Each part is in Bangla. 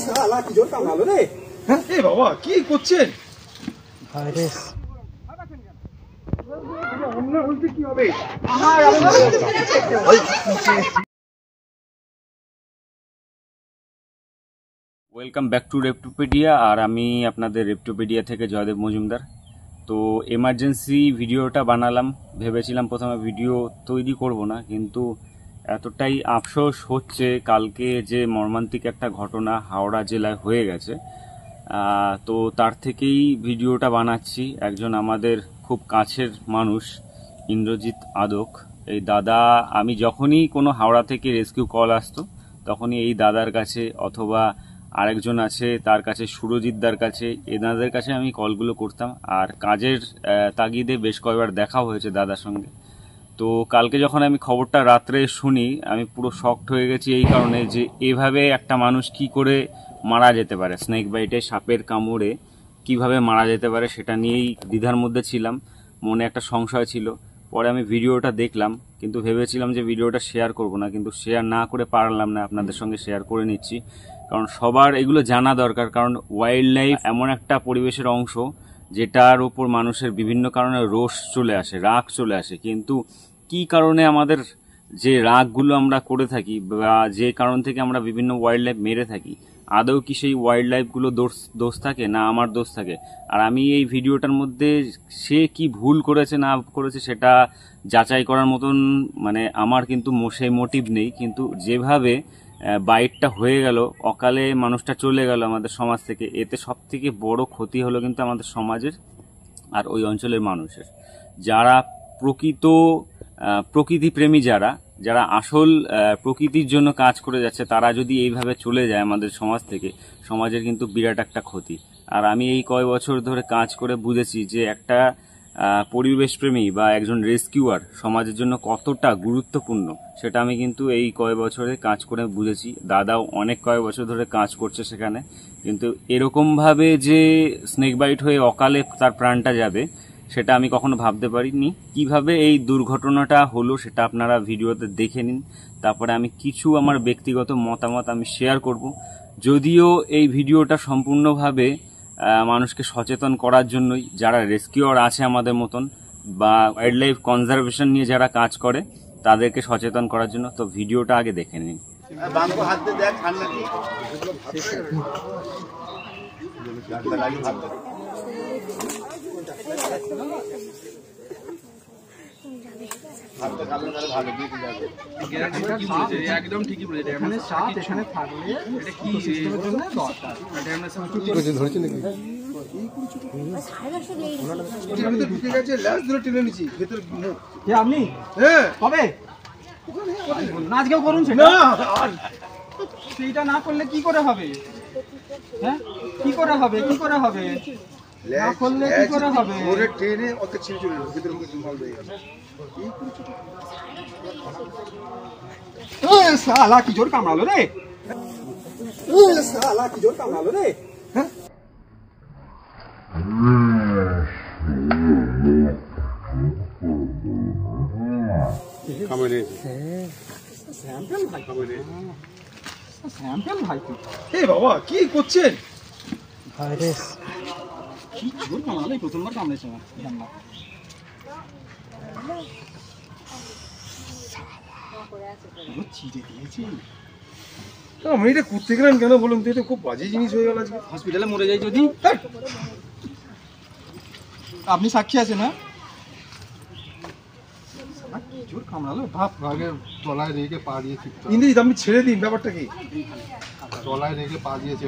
শালা কি জোর কামড়ালো রে। হ্যাঁ এ বাবা কি করছেন? ভাইরাস আমরা বলতে কি হবে? Welcome back to Reptopedia. আর আমি আপনাদের রেপটোপিডিয়া থেকে জয়দেব মজুমদার। তো এমার্জেন্সি ভিডিওটা বানালাম, ভেবেছিলাম প্রথমে ভিডিও তৈরি করব না, কিন্তু এতটাই আফসোস হচ্ছে কালকে যে মর্মান্তিক একটা ঘটনা হাওড়া জেলায় হয়ে গেছে, তো তার থেকেই ভিডিওটা বানাচ্ছি। একজন আমাদের খুব কাছের মানুষ ইন্দ্রজিৎ আদক, এই দাদা, আমি যখনই কোনো হাওড়া থেকে রেস্কিউ কল আসতো তখনই এই দাদার কাছে অথবা আরেকজন আছে তার কাছে, সুরজিৎদার কাছে, এনাদের কাছে আমি কলগুলো করতাম। আর কাজের তাগিদে বেশ কয়েকবার দেখা হয়েছে দাদার সঙ্গে। তো কালকে যখন আমি খবরটা রাত্রে শুনি, আমি পুরো শকড হয়ে গেছি এই কারণে যে এভাবে একটা মানুষ কি করে মারা যেতে পারে, স্নেক বাইটে, সাপের কামড়ে কিভাবে মারা যেতে পারে সেটা নিয়েই দ্বিধার মধ্যে ছিলাম, মনে একটা সংশয় ছিল। পরে আমি ভিডিওটা দেখলাম, কিন্তু ভেবেছিলাম যে ভিডিওটা শেয়ার করব না, কিন্তু শেয়ার না করে পারলাম না, আপনাদের সঙ্গে শেয়ার করে নিচ্ছি। কারণ সবার এগুলো জানা দরকার, কারণ ওয়াইল্ড লাইফ এমন একটা পরিবেশের অংশ যেটার উপর মানুষের বিভিন্ন কারণে রোষ চলে আসে, রাগ চলে আসে। কিন্তু কি কারণে আমাদের যে রাগগুলো আমরা করে থাকি বা যে কারণ থেকে আমরা বিভিন্ন ওয়াইল্ড লাইফ মেরে থাকি, আদৌ কি সেই ওয়াইল্ড লাইফগুলো দোষ থাকে না আমার দোষ থাকে? আর আমি এই ভিডিওটার মধ্যে সে কি ভুল করেছে না করেছে সেটা যাচাই করার মতন মানে আমার কিন্তু সেই মোটিভ নেই, কিন্তু যেভাবে বাইটটা হয়ে গেল, অকালে মানুষটা চলে গেল আমাদের সমাজ থেকে, এতে সব থেকে বড় ক্ষতি হলো কিন্তু আমাদের সমাজের আর ওই অঞ্চলের মানুষের, যারা প্রকৃতিপ্রেমী, যারা আসল প্রকৃতির জন্য কাজ করে যাচ্ছে, তারা যদি এইভাবে চলে যায় আমাদের সমাজ থেকে, সমাজের কিন্তু বিরাট একটা ক্ষতি। আর আমি এই কয় বছর ধরে কাজ করে বুঝেছি যে একটা পরিবেশপ্রেমী বা একজন রেস্কিউয়ার সমাজের জন্য কতটা গুরুত্বপূর্ণ, সেটা আমি কিন্তু এই কয় বছরে কাজ করে বুঝেছি। দাদাও অনেক কয়েক বছর ধরে কাজ করছে সেখানে, কিন্তু এরকমভাবে যে স্নেক বাইট হয়ে অকালে তার প্রাণটা যাবে সেটা আমি কখনো ভাবতে পারিনি। কিভাবে এই দুর্ঘটনাটা হলো সেটা আপনারা ভিডিওতে দেখে নিন, তারপরে আমি কিছু আমার ব্যক্তিগত মতামত আমি শেয়ার করব। যদিও এই ভিডিওটা সম্পূর্ণভাবে মানুষকে সচেতন করার জন্যই, যারা রেস্কিউয়ার আছে আমাদের মতন বা ওয়াইল্ড লাইফ কনজারভেশন নিয়ে যারা কাজ করে তাদেরকে সচেতন করার জন্য। তো ভিডিওটা আগে দেখে নিন। একদম ঠিকই বলেছে, এখানে সাপ এখানে থাকলে এটা কি সিস্টেমের জন্য দরকার, এটা আমরা সব কিছু ধরেছি নাকি আমি তো ঢুকে গেছে, ল্যাস ধরে টেনে নিছি ভেতর মুখ। কে আপনি? হ্যাঁ কবে না আজকেও করুন সেটা না, সেইটা না করলে কি করে হবে? হ্যাঁ কি করে হবে, কি করে হবে না করলে কি করে হবে? ওরে ট্রেনে ওকে ছিঁড়ে চলে গেল ভেতর মুখে জল হয়ে গেল। শালা কি জোর কামড়ালো রে। শালা কি জোর কামড়ালো রে। হ্যাঁ কামড়ে স্যাম্পল ভাই, কামড়ে স্যাম্পল ভাই। এ বাবা কি করছেন? ভাইরাস কি জোর কামড়ালো, প্রথমবার কামড়েছে আমার জানলা। আমি এটা করতে গেলাম কেন বলুন তো? এটা খুব বাজে জিনিস হয়ে গেল, আজকে হসপিটালে মরে যাই যদি। আপনি সাক্ষী আছেন না? জোর কামড়ালো ভাব, আগের তলায় রেখে পা দিয়েছি। ইন্দ্রজিৎ আপনি ছেড়ে দিন, ব্যাপারটা কি? তলায় রেখে পা দিয়েছে।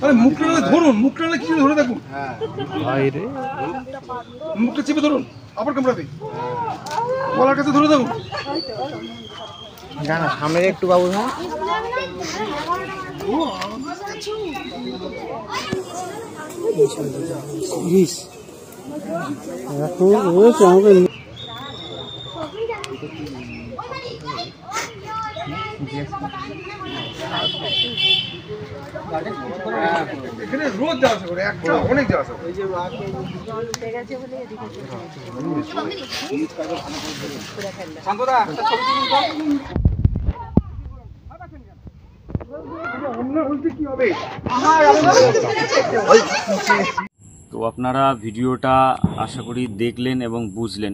আরে মুখটা ধরুন, মুখটা কি ধরে দেখুন। হ্যাঁ মুখটা চেপে ধরুন, আবার কামড়াবে। গলার কাছে ধরে দেখুন, জানা সামনে একটু বাবু। হ্যাঁ এখানে রোজ যাওয়া আসা করে, একটা অনেক যাওয়া আসা করে। শান্তদা একটা ছবি তুলুন। তো আপনারা ভিডিওটা আশা করি দেখলেন এবং বুঝলেন।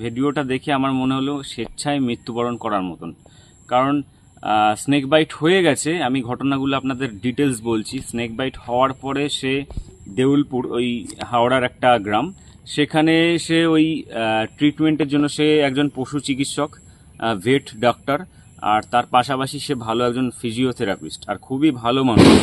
ভিডিওটা দেখে আমার মনে হলো স্বেচ্ছায় মৃত্যুবরণ করার মতন, কারণ স্নেক বাইট হয়ে গেছে। আমি ঘটনাগুলো আপনাদের ডিটেলস বলছি। স্নেক বাইট হওয়ার পরে সে দেউলপুর, ওই হাওড়ার একটা গ্রাম, সেখানে সে ওই ট্রিটমেন্টের জন্য সে একজন পশু চিকিৎসক, ভেট ডাক্তার, আর তার পাশাপাশি সে ভালো একজন ফিজিওথেরাপিস্ট আর খুবই ভালো মানুষ।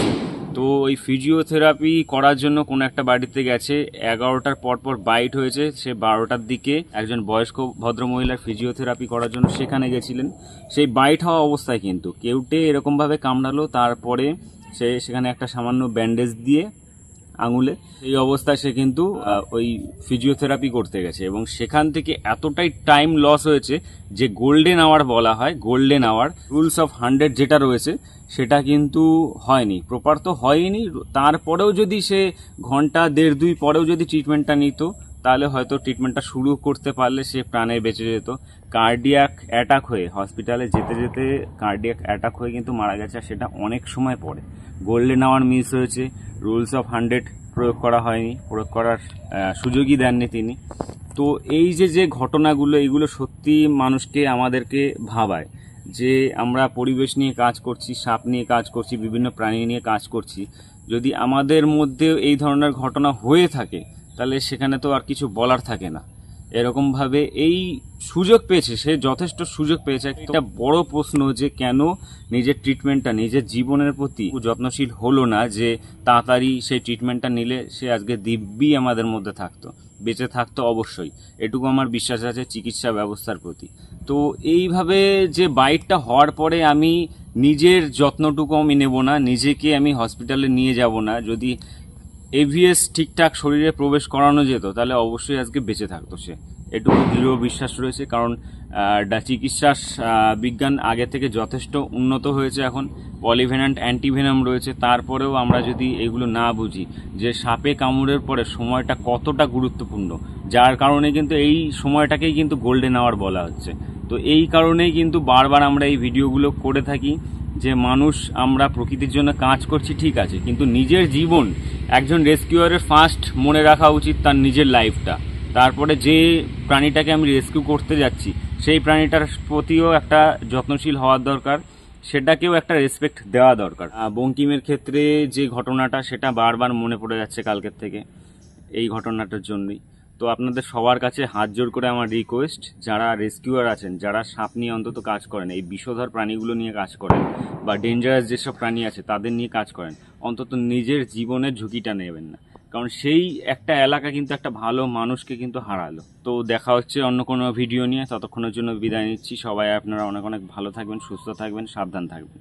তো ওই ফিজিওথেরাপি করার জন্য কোনো একটা বাড়িতে গেছে, 11টার পর বাইট হয়েছে। সে 12টার দিকে একজন বয়স্ক ভদ্রমহিলার ফিজিওথেরাপি করার জন্য সেখানে গেছিলেন। সেই বাইট হওয়া অবস্থায় কিন্তু কেউটে এরকমভাবে কামড়ালো, তারপরে সে সেখানে একটা সামান্য ব্যান্ডেজ দিয়ে আঙুলে, এই অবস্থায় সে কিন্তু ওই ফিজিওথেরাপি করতে গেছে এবং সেখান থেকে এতটাই টাইম লস হয়েছে যে গোল্ডেন আওয়ার বলা হয়, গোল্ডেন আওয়ার রুলস অফ 100 যেটা রয়েছে সেটা কিন্তু হয়নি, প্রপার তো হয়নি। তারপরেও যদি সে ঘন্টা 1.5-2 পরেও যদি ট্রিটমেন্টটা নিত, তাহলে হয়তো ট্রিটমেন্টটা শুরু করতে পারলে সে প্রাণে বেঁচে যেত। কার্ডিয়াক অ্যাটাক হয়ে হসপিটালে যেতে যেতে কার্ডিয়াক অ্যাটাক হয়ে কিন্তু মারা গেছে, আর সেটা অনেক সময় পরে। গোল্ডেন আওয়ার মিস হয়েছে, রুলস অফ 100 প্রয়োগ করা হয়নি, প্রয়োগ করার সুযোগই দেননি তিনি। তো এই যে ঘটনাগুলো, এগুলো সত্যি মানুষকে, আমাদেরকে ভাবায় যে আমরা পরিবেশ নিয়ে কাজ করছি, সাপ নিয়ে কাজ করছি, বিভিন্ন প্রাণী নিয়ে কাজ করছি। যদি আমাদের মধ্যে এই ধরনের ঘটনা হয়ে থাকে তাহলে সেখানে তো আর কিছু বলার থাকে না। এরকমভাবে এই সুযোগ পেয়েছে, সে যথেষ্ট সুযোগ পেয়েছে। একটা বড় প্রশ্ন যে কেন নিজের ট্রিটমেন্টটা, নিজের জীবনের প্রতি যত্নশীল হলো না, যে তাড়াতাড়ি সেই ট্রিটমেন্টটা নিলে সে আজকে দিব্যি আমাদের মধ্যে থাকতো, বেঁচে থাকতো অবশ্যই। এটুকু আমার বিশ্বাস আছে চিকিৎসা ব্যবস্থার প্রতি। তো এইভাবে যে বাইটটা হওয়ার পরে আমি নিজের যত্নটুকু আমি নেব না, নিজেকে আমি হসপিটালে নিয়ে যাব না, যদি এভিএস ঠিকঠাক শরীরে প্রবেশ করানো যেত তাহলে অবশ্যই আজকে বেঁচে থাকতো সে, এটুকু দৃঢ় বিশ্বাস রয়েছে। কারণ চিকিৎসা বিজ্ঞান আগে থেকে যথেষ্ট উন্নত হয়েছে, এখন পলিভেনান্ট অ্যান্টিভেনাম রয়েছে। তারপরেও আমরা যদি এগুলো না বুঝি যে সাপে কামড়ের পরে সময়টা কতটা গুরুত্বপূর্ণ, যার কারণে কিন্তু এই সময়টাকেই কিন্তু গোল্ডেন আওয়ার বলা হচ্ছে। তো এই কারণেই কিন্তু বারবার আমরা এই ভিডিওগুলো করে থাকি যে মানুষ, আমরা প্রকৃতির জন্য কাজ করছি ঠিক আছে, কিন্তু নিজের জীবন, একজন রেস্কিউয়ারের ফার্স্ট মনে রাখা উচিত তার নিজের লাইফটা। তারপরে যে প্রাণীটাকে আমি রেস্কিউ করতে যাচ্ছি সেই প্রাণীটার প্রতিও একটা যত্নশীল হওয়ার দরকার, সেটাকেও একটা রেসপেক্ট দেওয়া দরকার। বঙ্কিমের ক্ষেত্রে যে ঘটনাটা, সেটা বারবার মনে পড়ে যাচ্ছে কালকের থেকে এই ঘটনাটার জন্যই। তো আপনাদের সবার কাছে হাত জোড় করে আমার রিকোয়েস্ট, যারা রেস্কিউয়ার আছেন, যারা সাপ নিয়ে অন্তত কাজ করেন, এই বিষধর প্রাণীগুলো নিয়ে কাজ করেন বা ডেঞ্জারাস যেসব প্রাণী আছে তাদের নিয়ে কাজ করেন, অন্তত নিজের জীবনের ঝুঁকিটা নেবেন না। কারণ সেই একটা এলাকা কিন্তু একটা ভালো মানুষকে কিন্তু হারালো। তো দেখা হচ্ছে অন্য কোনো ভিডিও নিয়ে, ততক্ষণের জন্য বিদায় নিচ্ছি। সবাই আপনারা অনেক অনেক ভালো থাকবেন, সুস্থ থাকবেন, সাবধান থাকবেন।